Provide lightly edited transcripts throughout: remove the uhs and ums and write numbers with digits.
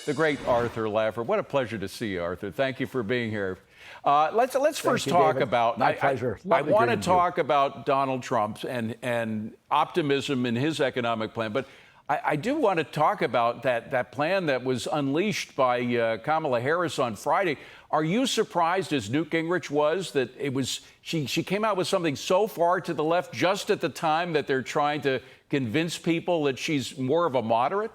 The great Arthur Laffer. What a pleasure to see you, Arthur. Thank you for being here. Let's first talk about. My pleasure. I want to talk about Donald Trump and optimism in his economic plan, but I do want to talk about that plan that was unleashed by Kamala Harris on Friday. Are you surprised, as Newt Gingrich was, that she came out with something so far to the left just at the time that they're trying to convince people that she's more of a moderate?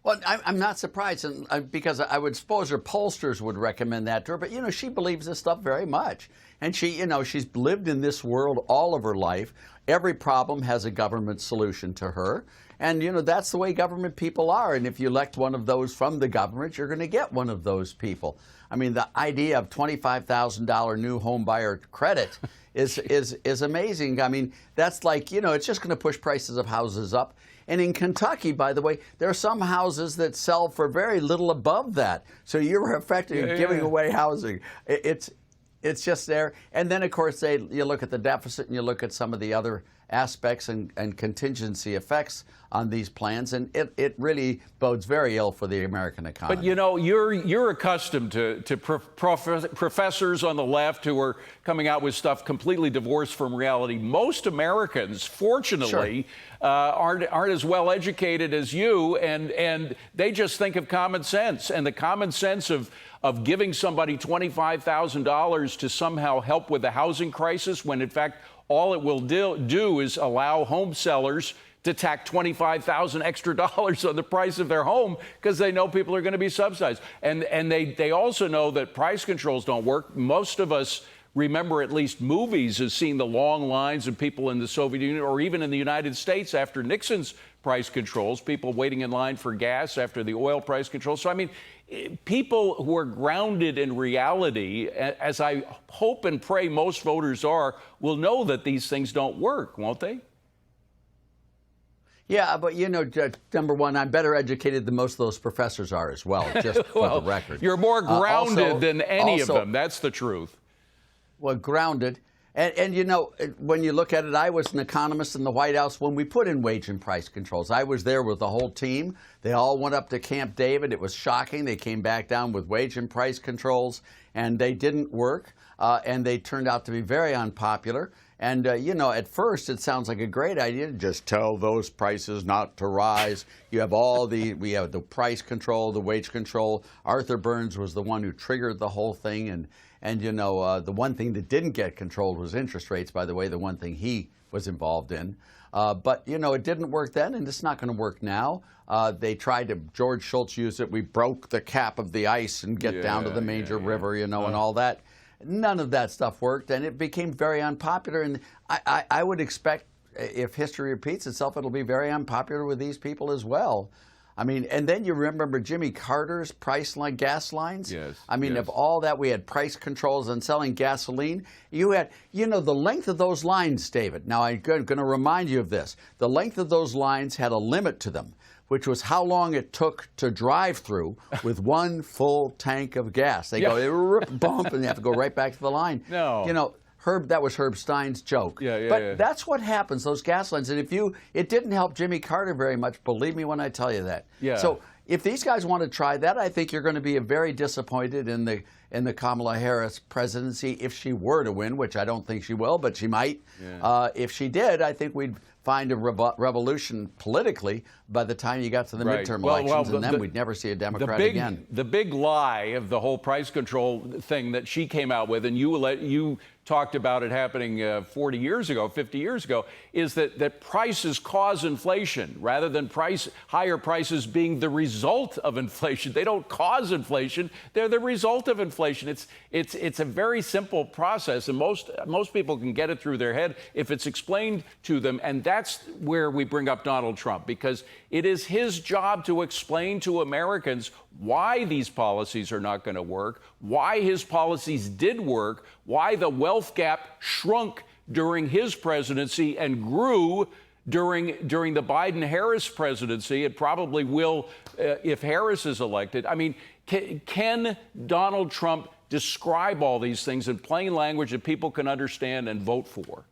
Well, I'm not surprised, because I would suppose her pollsters would recommend that to her. But, she believes this stuff very much. And she's lived in this world all of her life. Every problem has a government solution to her. And, that's the way government people are. And if you elect one of those from the government, you're going to get one of those people. I mean, the idea of $25,000 new home buyer credit is amazing. I mean, that's like, it's just going to push prices of houses up. And in Kentucky, by the way, there are some houses that sell for very little above that. So you're effectively giving away housing. It's just there. And then, of course, you look at the deficit and you look at some of the other aspects and contingency effects on these plans, and it really bodes very ill for the American economy. But you're accustomed to professors on the left who are coming out with stuff completely divorced from reality. Most Americans, fortunately, aren't as well educated as you, and they just think of common sense, and the common sense of giving somebody $25,000 to somehow help with the housing crisis, when in fact all it will do is allow home sellers to tack $25,000 extra dollars on the price of their home because they know people are going to be subsidized. And they also know that price controls don't work. Most of us remember at least movies as seeing the long lines of people in the Soviet Union or even in the United States after Nixon's price controls, people waiting in line for gas after the oil price controls. So, I mean, people who are grounded in reality, as I hope and pray most voters are, will know that these things don't work, won't they? Yeah, but number one, I'm better educated than most of those professors are as well, just for the record. You're more grounded than any of them. That's the truth. Well, grounded. And when you look at it, I was an economist in the White House when we put in wage and price controls. I was there with the whole team. They all went up to Camp David. It was shocking. They came back down with wage and price controls, and they didn't work, and they turned out to be very unpopular. And, at first it sounds like a great idea to just tell those prices not to rise. We have the price control, the wage control. Arthur Burns was the one who triggered the whole thing. And the one thing that didn't get controlled was interest rates, by the way, the one thing he was involved in. But, it didn't work then, and it's not going to work now. George Shultz used it. We broke the cap of the ice and get down to the major river, and all that. None of that stuff worked, and it became very unpopular. And I would expect, if history repeats itself, it'll be very unpopular with these people as well. I mean, and then you remember Jimmy Carter's gas lines? Yes. I mean, of all that, we had price controls on selling gasoline. You had, the length of those lines, David. Now, I'm going to remind you of this. The length of those lines had a limit to them, which was how long it took to drive through with one full tank of gas. They go, bump, and they have to go right back to the line. No. That was Herb Stein's joke. But that's what happens, those gas lines. And it didn't help Jimmy Carter very much, believe me when I tell you that. Yeah. So if these guys want to try that, I think you're going to be very disappointed in the Kamala Harris presidency if she were to win, which I don't think she will, but she might. Yeah. If she did, I think we'd find a revolution politically by the time you got to the midterm elections, and then we'd never see a Democrat again. The big lie of the whole price control thing that she came out with, and you talked about it happening 40 years ago, 50 years ago, is that prices cause inflation rather than higher prices being the result of inflation. They don't cause inflation. They're the result of inflation. It's a very simple process, and most people can get it through their head if it's explained to them. And that's where we bring up Donald Trump, because it is his job to explain to Americans why these policies are not going to work, why his policies did work, why the wealth gap shrunk during his presidency and grew during the Biden-Harris presidency. It probably will if Harris is elected. I mean, can Donald Trump describe all these things in plain language that people can understand and vote for?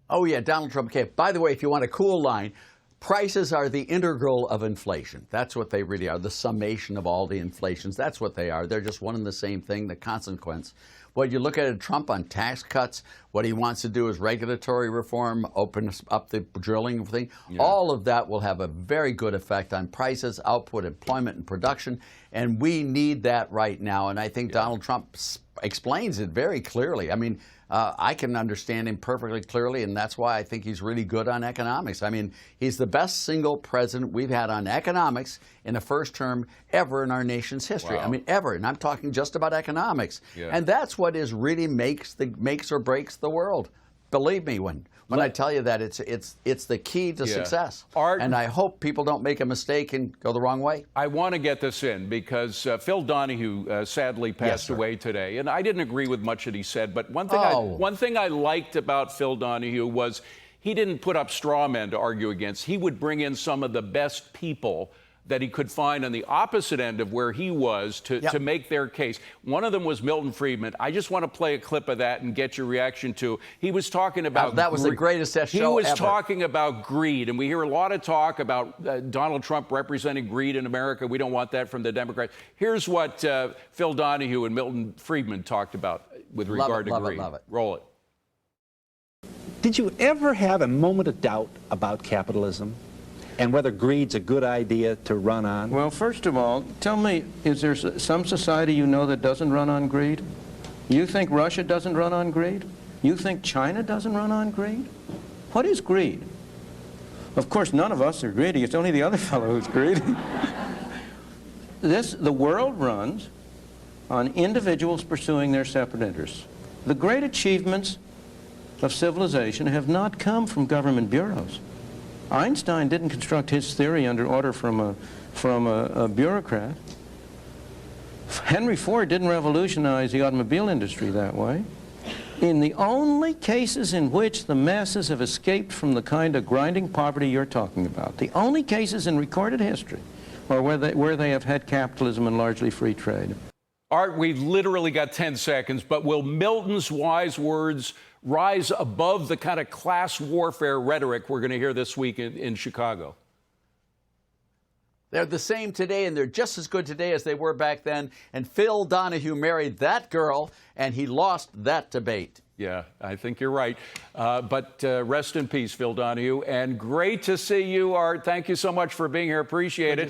Oh, yeah, Donald Trump can. By the way, if you want a cool line, Prices are the integral of inflation. That's what they really are, the summation of all the inflations. That's what they are. They're just one and the same thing, the consequence. Well, you look at Trump on tax cuts, what he wants to do is regulatory reform, open up the drilling thing. Yeah. All of that will have a very good effect on prices, output, employment, and production, and we need that right now. And I think Donald Trump explains it very clearly. I mean, I can understand him perfectly clearly, and that's why I think he's really good on economics. I mean, he's the best single president we've had on economics in a first term ever in our nation's history. Wow. I mean, ever. And I'm talking just about economics. Yeah. And that's what really makes or breaks the world. Believe me when I tell you that it's the key to success. Art, and I hope people don't make a mistake and go the wrong way. I want to get this in because Phil Donahue sadly passed away today, and I didn't agree with much that he said. But one thing I liked about Phil Donahue was he didn't put up straw men to argue against. He would bring in some of the best people that he could find on the opposite end of where he was to make their case. One of them was Milton Friedman. I just want to play a clip of that and get your reaction to. He was talking about that was the greatest show ever. He was talking about greed, and we hear a lot of talk about Donald Trump representing greed in America. We don't want that from the Democrats. Here's what Phil Donahue and Milton Friedman talked about with regard to greed. Love it. Roll it. Did you ever have a moment of doubt about capitalism and whether greed's a good idea to run on? Well, first of all, tell me, is there some society you know that doesn't run on greed? You think Russia doesn't run on greed? You think China doesn't run on greed? What is greed? Of course, none of us are greedy. It's only the other fellow who's greedy. The world runs on individuals pursuing their separate interests. The great achievements of civilization have not come from government bureaus. Einstein didn't construct his theory under order from a bureaucrat. Henry Ford didn't revolutionize the automobile industry that way. In the only cases in which the masses have escaped from the kind of grinding poverty you're talking about, the only cases in recorded history are where they have had capitalism and largely free trade. Art, we've literally got 10 seconds, but will Milton's wise words rise above the kind of class warfare rhetoric we're going to hear this week in Chicago? They're the same today, and they're just as good today as they were back then. And Phil Donahue married that girl, and he lost that debate. Yeah, I think you're right. But rest in peace, Phil Donahue. And great to see you, Art. Thank you so much for being here. Appreciate it.